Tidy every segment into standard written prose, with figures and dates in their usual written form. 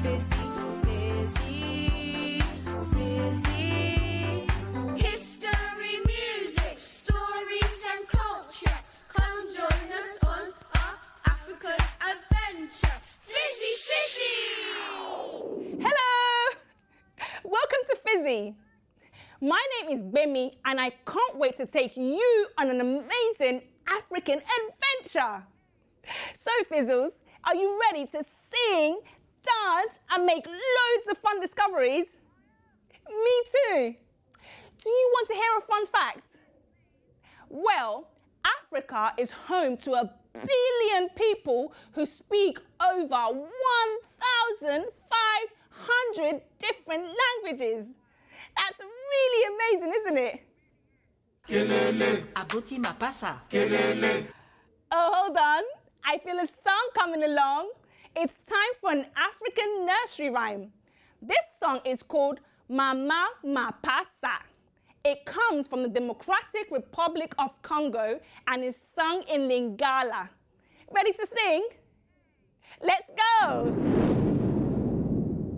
Fizzi, Fizzi, Fizzi. History, music, stories and culture. Come join us on our African adventure. Fizzi, Fizzi! Hello! Welcome to Fizzi. My name is Gbemi and I can't wait to take you on an amazing African adventure. So Fizzles, are you ready to sing, dance and make loads of fun discoveries? Me too. Do you want to hear a fun fact? Well, Africa is home to 1 billion people who speak over 1,500 different languages. That's really amazing, isn't it? Kelele. Aboti mapasa. Kelele. Oh, hold on. I feel a song coming along. It's time for an African nursery rhyme. This song is called Mama Mapasa. It comes from the Democratic Republic of Congo and is sung in Lingala. Ready to sing? Let's go!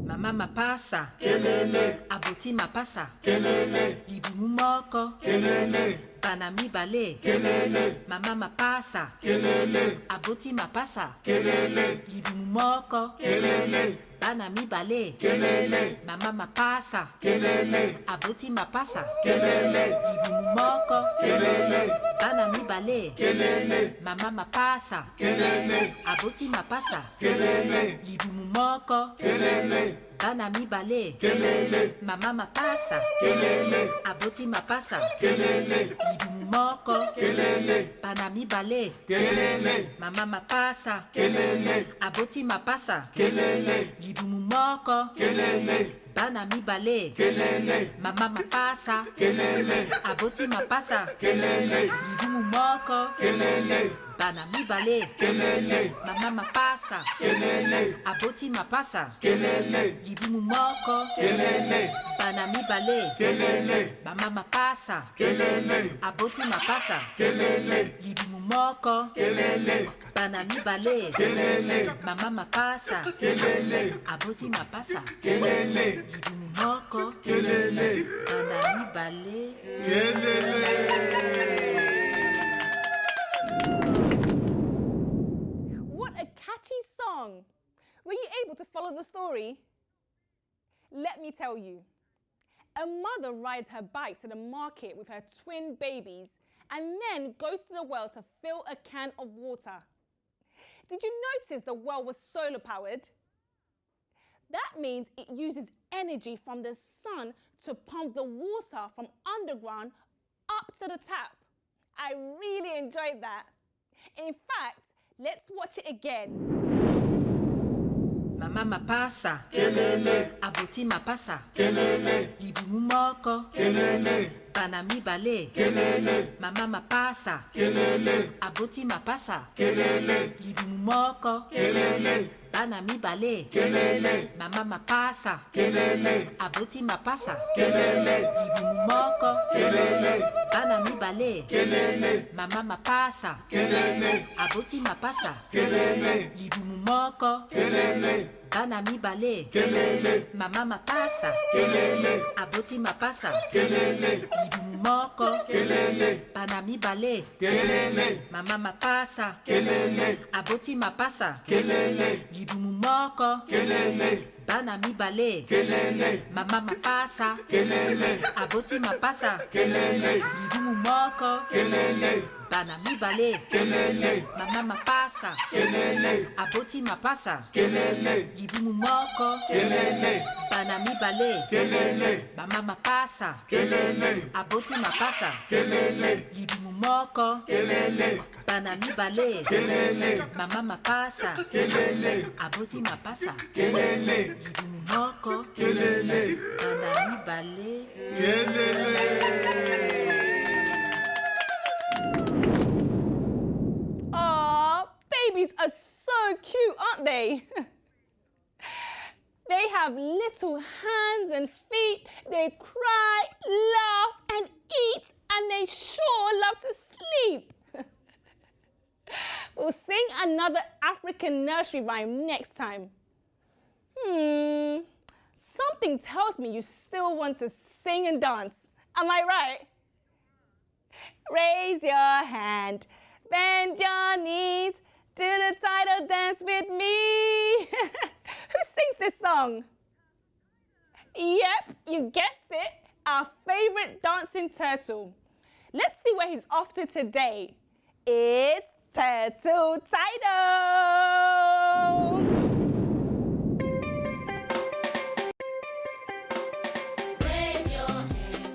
Mama mapasa. Kelele. Aboti mapasa. Kelele. Libimu moko. Kelele. Banami bale. Kelele. Mama mapasa. Kelele. Aboti mapasa. Kelele. Libimu moko. Kelele. Banami bale. Kelele. Mama mapasa. Kelele. Aboti mapasa. Kelele. Libimu moko. Kelele. Banami bale. Kelele. Mama mapasa. Kelele. Aboti mapasa. Kelele. Libimu moko. Kelele. Banami bale. Kelele. Mama mapasa. Kelele. Aboti mapasa. Kelele. Libimu moko. Kelele. Banami bale. Kelele. Mama mapasa. Kelele. Aboti mapasa. Kelele. Libimu moko. Kelele. Banami bale. Kelele. Mama mapasa. Kelele. Aboti mapasa. Kelele. Libimu moko. Kelele. Banami bale. Kelele. Mama mapasa. Kelele. Aboti mapasa. Kelele. Libimu moko. Kelele. Banami bale. Kelele. Mama mapasa. Kelele. Aboti mapasa. Kelele. Libimu moko. Kelele. Banami bale. Kelele. Mama mapasa. Kelele. Aboti mapasa. Kelele. Libimu moko. Kelele. Banami bale. Kelele. What a catchy song! Were you able to follow the story? Let me tell you. A mother rides her bike to the market with her twin babies and then goes to the well to fill a can of water. Did you notice the well was solar powered? That means it uses energy from the sun to pump the water from underground up to the tap. I really enjoyed that. In fact, let's watch it again. Mama mapasa. Kelele. Aboti mapasa. Kelele. Libimu moko. Kelele. Banami bale. Kelele. Mama mapasa. Kelele. Aboti mapasa. Kelele. Libimu moko. Kelele. Banami bale. Kelele. Mama mapasa. Kelele. Aboti mapasa. Kelele. Libimu moko. Kelele. Banami bale. Kelele. Mama mapasa. Kelele. Aboti mapasa. Kelele. Libimu moko. Kelele. Banami bale. Kelele. Mama mapasa. Kelele. Aboti mapasa. Kelele. Libimu moko. Kelele. Banami bale. Kelele. Mama mapasa. Kelele. Aboti mapasa. Kelele. Libimu moko. Kelele. Banami bale. Kelele. Mama mapasa. Kelele. Aboti mapasa. Kelele. Libimu moko. Kelele. Banami bale. Kelele. Mama mapasa. Kelele. Aboti mapasa. Kelele. Libimu moko. Kelele. Banami bale. Kelele. Mama mapasa. Kelele. Aboti mapasa. Kelele. Libimu moko. Kelele. Banami bale. Kelele. Mama mapasa. Kelele. Aboti mapasa. Kelele. Libimu moko. Kelele. Banami bale. Kelele. Babies are so cute, aren't they? They have little hands and feet. They cry, laugh, and eat, and they sure love to sleep. We'll sing another African nursery rhyme next time. Something tells me you still want to sing and dance. Am I right? Raise your hand, bend your knees, do the Taido dance with me. Who sings this song? Yep, you guessed it, our favorite dancing turtle. Let's see where he's off to today. It's Turtle Taido! Raise your hands,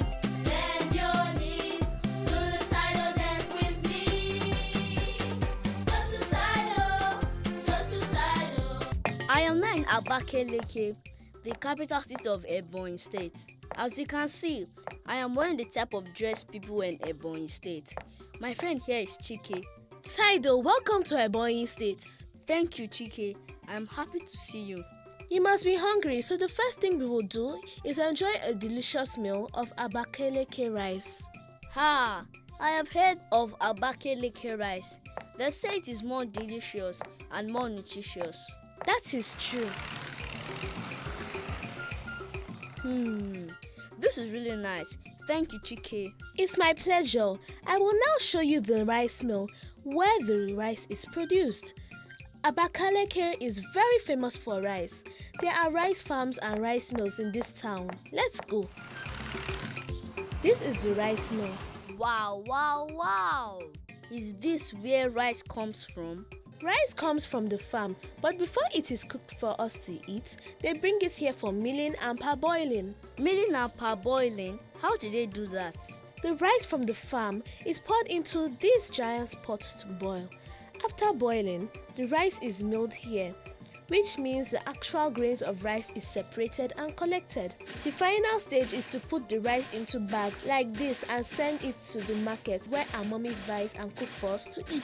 bend your knees, do the Taido dance with me. Turtle Taido, Turtle Taido. I am now in Abakaliki, the capital city of Ebonyi State. As you can see, I am wearing the type of dress people wear in Ebonyi State. My friend here is Chike. Taido, welcome to Ebonyi State. Thank you, Chike. I am happy to see you. You must be hungry, so the first thing we will do is enjoy a delicious meal of Abakaliki rice. Ha! I have heard of Abakaliki rice. They say it is more delicious and more nutritious. That is true. This is really nice. Thank you, Chike. It's my pleasure. I will now show you the rice mill where the rice is produced. Abakaliki is very famous for rice. There are rice farms and rice mills in this town. Let's go. This is the rice mill. Wow, wow, wow! Is this where rice comes from? Rice comes from the farm, but before it is cooked for us to eat, they bring it here for milling and parboiling. Milling and parboiling? How do they do that? The rice from the farm is poured into these giant pots to boil. After boiling, the rice is milled here, which means the actual grains of rice is separated and collected. The final stage is to put the rice into bags like this and send it to the market where our mummies buy it and cook for us to eat.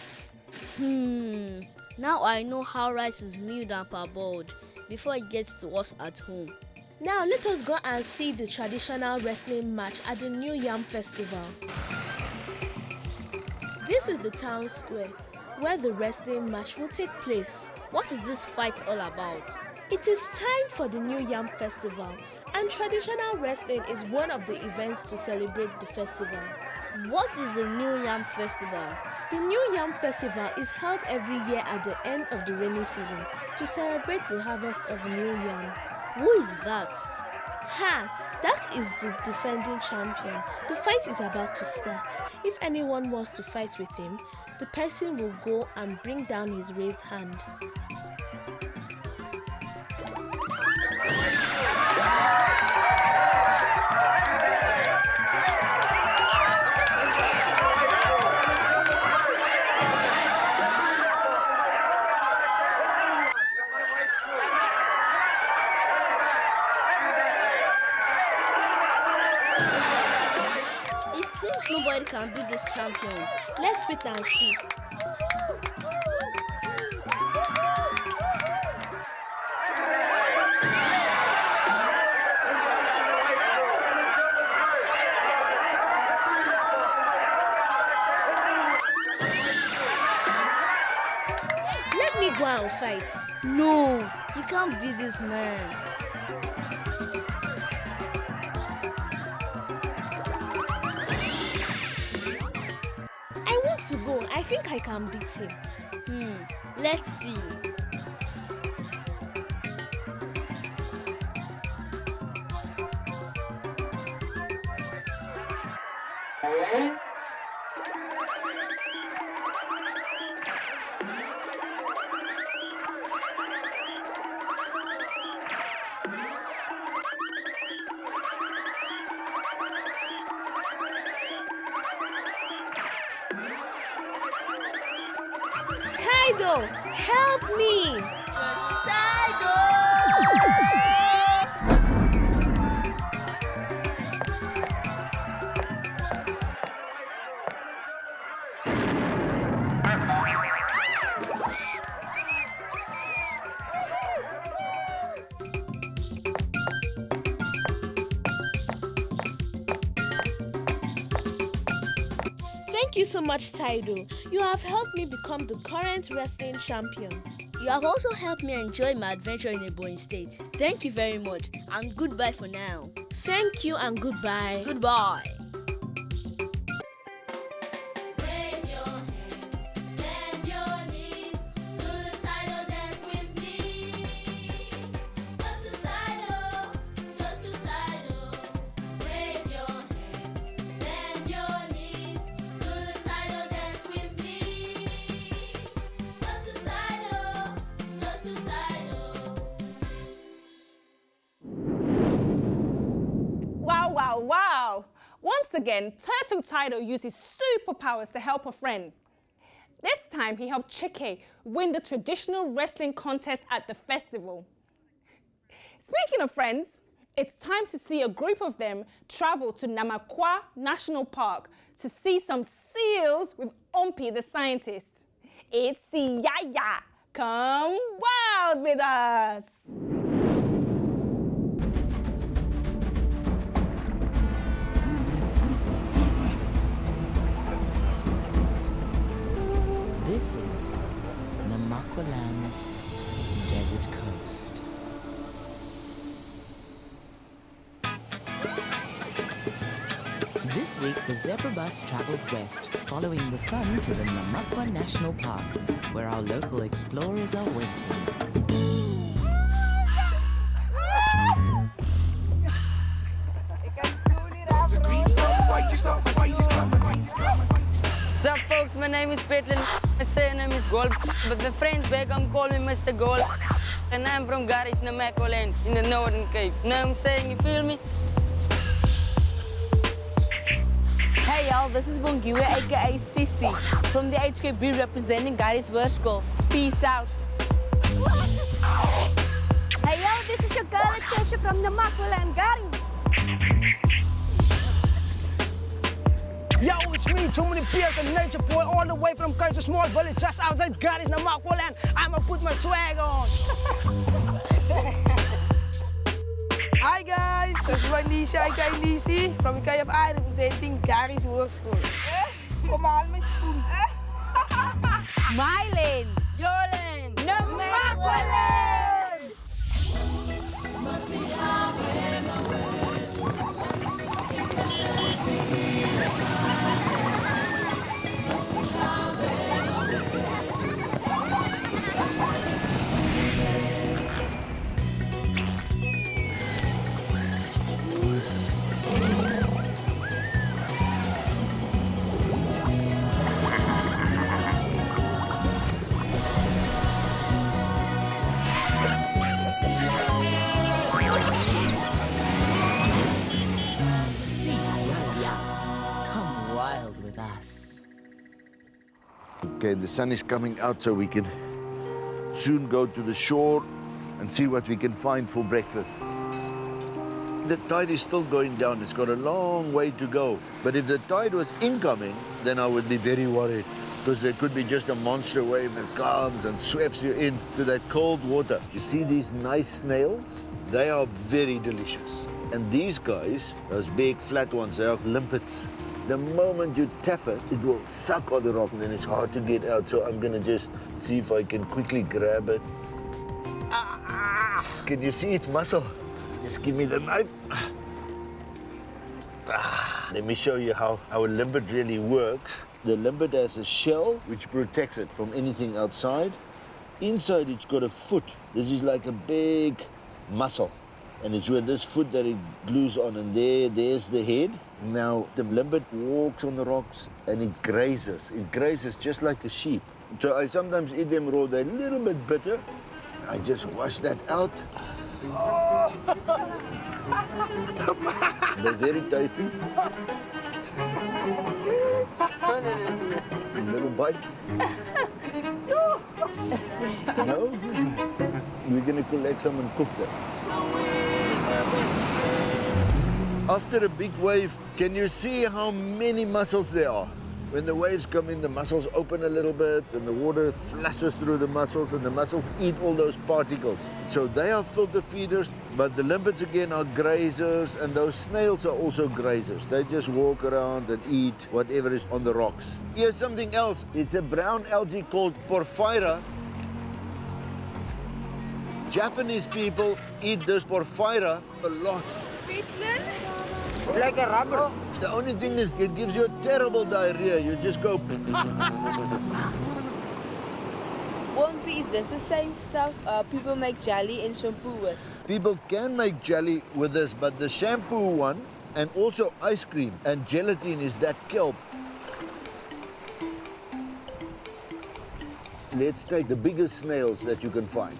Now I know how rice is milled and parboiled before it gets to us at home. Now let us go and see the traditional wrestling match at the New Yam Festival. This is the town square where the wrestling match will take place. What is this fight all about? It is time for the New Yam Festival, and traditional wrestling is one of the events to celebrate the festival. What is the New Yam Festival? The New Yam Festival is held every year at the end of the rainy season to celebrate the harvest of new yam. Who is that? That is the defending champion. The fight is about to start. If anyone wants to fight with him, the person will go and bring down his raised hand. It seems nobody can beat this champion. Let's wait and see. Let me go and fight. No, you can't beat this man. I want to go. I think I can beat him. Let's see. Taido, help me! Thank you so much, Taido. You have helped me become the current wrestling champion. You You have also helped me enjoy my adventure in Ebonyi State. Thank you very much, and goodbye for now. Thank you and goodbye. Goodbye. Raise your hands, bend your knees, do the Taido dance with me. Toe to Taido, toe to Taido. Raise your hands, bend your knees, do the Taido dance with me. Toe to Taido, toe to Taido. Wow, wow, wow. Once again, Turtle Taido uses superpowers to help a friend. This time, he helped Chike win the traditional wrestling contest at the festival. Speaking of friends, it's time to see a group of them travel to Namakwa National Park to see some seals with Ompi the scientist. It's Siyaya. Come wild with us. This is Namakwaland's desert coast. This week, the Zebra Bus travels west, following the sun to the Namakwa National Park, where our local explorers are waiting. Sup folks, my name is Petlin, my surname is Gold, but my friends back home call me Mr. Gold. And I'm from Garage Namakwaland in the Northern Cape. Know what I'm saying, you feel me? Hey y'all, this is Bongiwe aka Sisi from the HKB representing Gary's World School. Peace out. Hey yo, this is your girl Atisha from the Namakwaland Gary's. Yo, it's me, too many peers, a nature boy, all the way from Kai's small village just outside Gary's Namakwaland. I'ma put my swag on. Hi guys, this is Nisha aka DC from KFI representing Gary's World School. Kom aan mijn schoen. My lane. Your lane. Namakwaland. Come wild with us. Okay, the sun is coming out, so we can soon go to the shore and see what we can find for breakfast. The tide is still going down. It's got a long way to go. But if the tide was incoming, then I would be very worried, because there could be just a monster wave that comes and sweeps you into that cold water. You see these nice snails? They are very delicious. And these guys, those big flat ones, they are limpets. The moment you tap it, it will suck on the rock, and then it's hard to get out. So I'm gonna just see if I can quickly grab it. Can you see its muscle? Just give me the knife. Let me show you how a limpet really works. The limpet has a shell which protects it from anything outside. Inside it's got a foot. This is like a big muscle. And it's with this foot that it glues on, and there's the head. Now, the limpet walks on the rocks and it grazes. It grazes just like a sheep. So I sometimes eat them raw. They're a little bit bitter. I just wash that out. They're very tasty. A little bite. No? We're going to collect some and cook them. After a big wave, can you see how many mussels there are? When the waves come in, the mussels open a little bit and the water flashes through the mussels, and the mussels eat all those particles. So they are filter feeders, but the limpets again are grazers, and those snails are also grazers. They just walk around and eat whatever is on the rocks. Here's something else. It's a brown algae called porphyra. Japanese people eat this porphyra a lot. Like a rubber. The only thing is it gives you a terrible diarrhea. You just go... Won't is this the same stuff people make jelly and shampoo with? People can make jelly with this, but the shampoo one and also ice cream and gelatin is that kelp. Let's take the biggest snails that you can find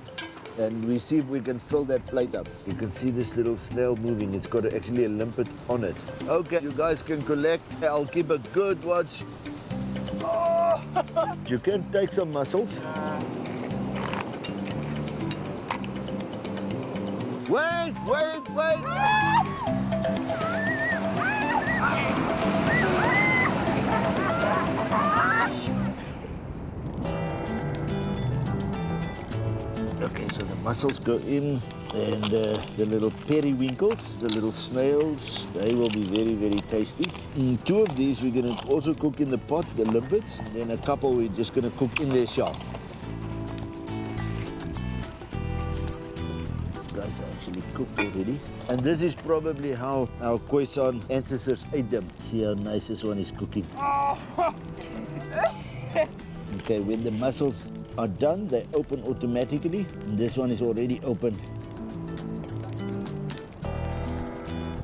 and we see if we can fill that plate up. You can see this little snail moving. It's got actually a limpet on it. Okay, you guys can collect. I'll keep a good watch. Oh. You can take some mussels. Wait, wait, wait! Okay, so the mussels go in, and the little periwinkles, the little snails, they will be very, very tasty. Two of these we're going to also cook in the pot, the limpets, and then a couple we're just going to cook in their shell. These guys are actually cooked already. And this is probably how our Khoisan ancestors ate them. See how nice this one is cooking. Okay, when the mussels are done, they open automatically. And this one is already open.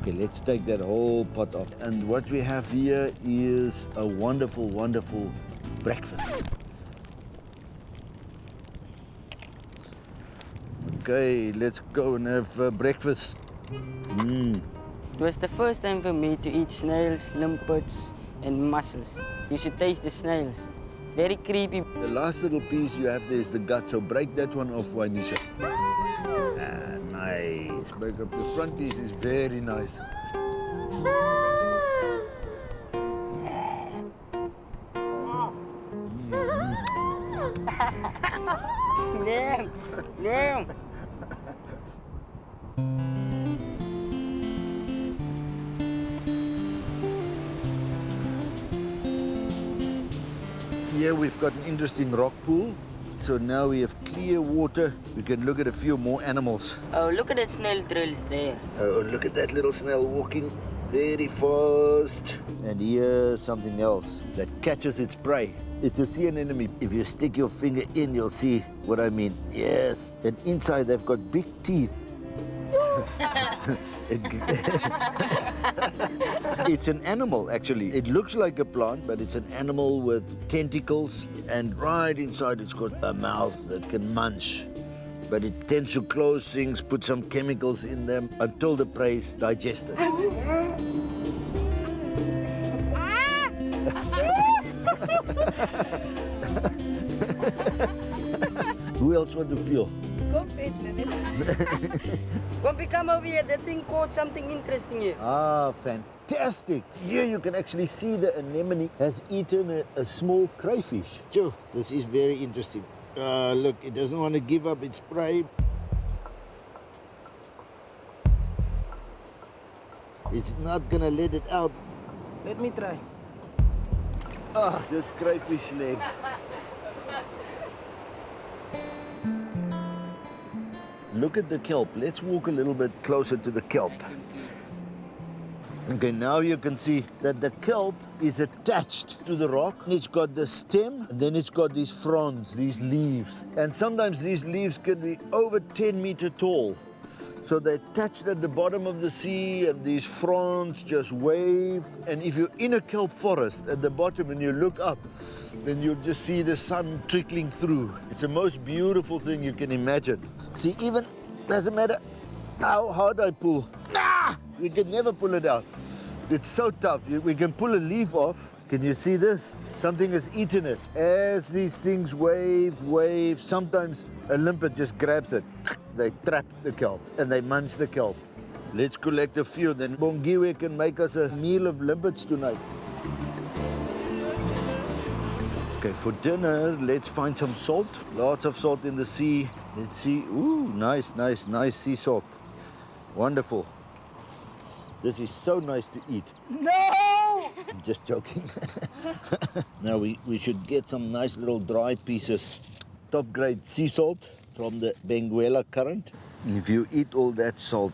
Okay, let's take that whole pot off. And what we have here is a wonderful, wonderful breakfast. Okay, let's go and have breakfast. It was the first time for me to eat snails, limpets, and mussels. You should taste the snails. Very creepy. The last little piece you have there is the gut, so break that one off, Wanisha. Nice. Break up the front piece is very nice. Damn, damn. Here we've got an interesting rock pool. So now we have clear water. We can look at a few more animals. Oh, look at that snail trails there. Oh, look at that little snail walking very fast. And here's something else that catches its prey. It's a sea anemone. If you stick your finger in, you'll see what I mean. Yes. And inside they've got big teeth. It's an animal, actually. It looks like a plant, but it's an animal with tentacles, and right inside it's got a mouth that can munch. But it tends to close things, put some chemicals in them until the prey is digested. Who else want to feel? Go, Bumpy, come over here. That thing caught something interesting here. Ah, fantastic. Here you can actually see the anemone has eaten a small crayfish. Joe, this is very interesting. Look, it doesn't want to give up its prey. It's not going to let it out. Let me try. Ah, those crayfish legs. Look at the kelp. Let's walk a little bit closer to the kelp. Okay, now you can see that the kelp is attached to the rock. It's got the stem, and then it's got these fronds, these leaves. And sometimes these leaves can be over 10 meters tall. So they're attached at the bottom of the sea, and these fronds just wave. And if you're in a kelp forest at the bottom and you look up, then you'll just see the sun trickling through. It's the most beautiful thing you can imagine. See, even doesn't matter how hard I pull, we can never pull it out. It's so tough. We can pull a leaf off. Can you see this? Something has eaten it. As these things wave, sometimes a limpet just grabs it. They trap the kelp and they munch the kelp. Let's collect a few, then Bongiwe can make us a meal of limpets tonight. Okay, for dinner, let's find some salt. Lots of salt in the sea. Let's see. Ooh, nice sea salt. Wonderful. This is so nice to eat. No! I'm just joking. Now we should get some nice little dry pieces. Top grade sea salt. from the Benguela current. If you eat all that salt,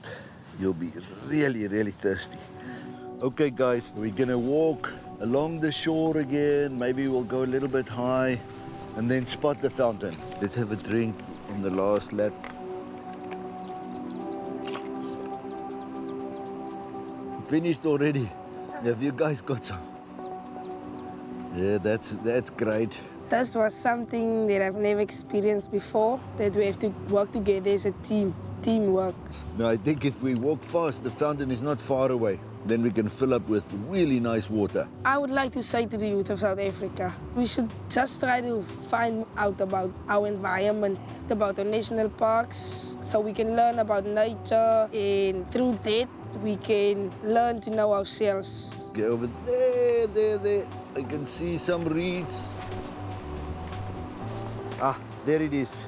you'll be really, really thirsty. Okay guys, we're gonna walk along the shore again. Maybe we'll go a little bit high and then spot the fountain. Let's have a drink on the last lap. Finished already. Have you guys got some? Yeah, that's great. That was something that I've never experienced before, that we have to work together as a team, teamwork. Now, I think if we walk fast, the fountain is not far away. Then we can fill up with really nice water. I would like to say to the youth of South Africa, we should just try to find out about our environment, about our national parks, so we can learn about nature, and through that, we can learn to know ourselves. Okay, over there, I can see some reeds. Ah, there it is.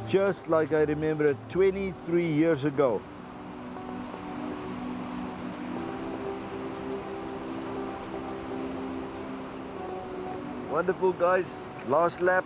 Just like I remember it 23 years ago. Wonderful, guys. Last lap.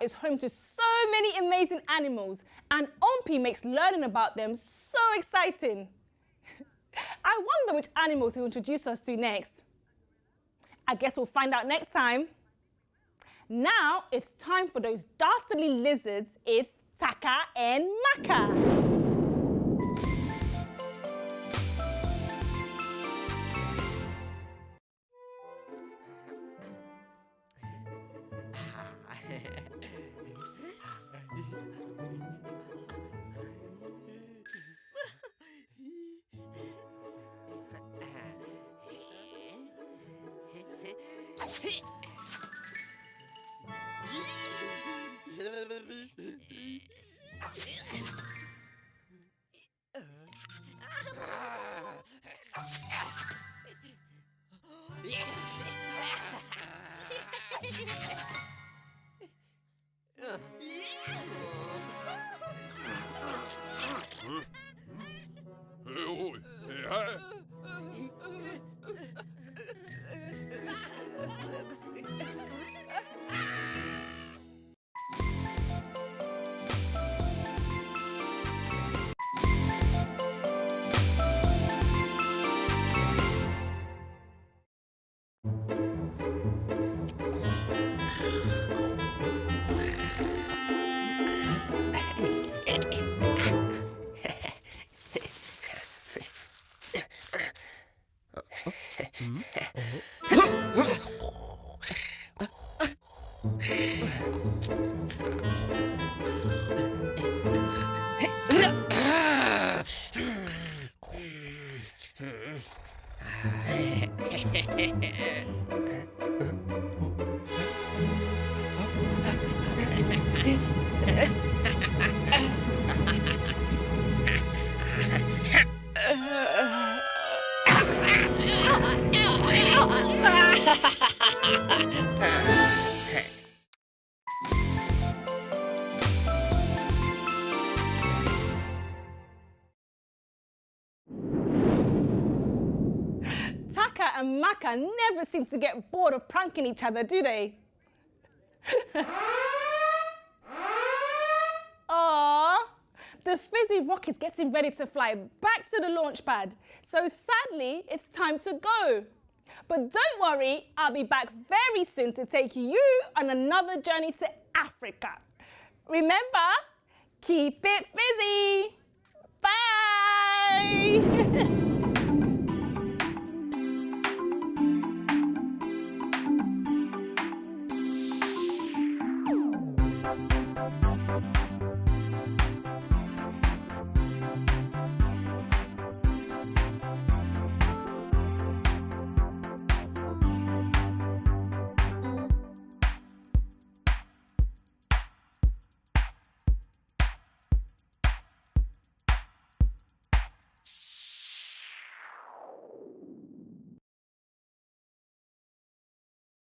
Is home to so many amazing animals, and Ompi makes learning about them so exciting. I wonder which animals he'll introduce us to next. I guess we'll find out next time. Now it's time for those dastardly lizards. It's Taka and Maka. Taka and Maka never seem to get bored of pranking each other, do they? Aww, the Fizzi rocket's getting ready to fly back to the launch pad. So sadly, it's time to go. But don't worry, I'll be back very soon to take you on another journey to Africa. Remember, keep it fizzy.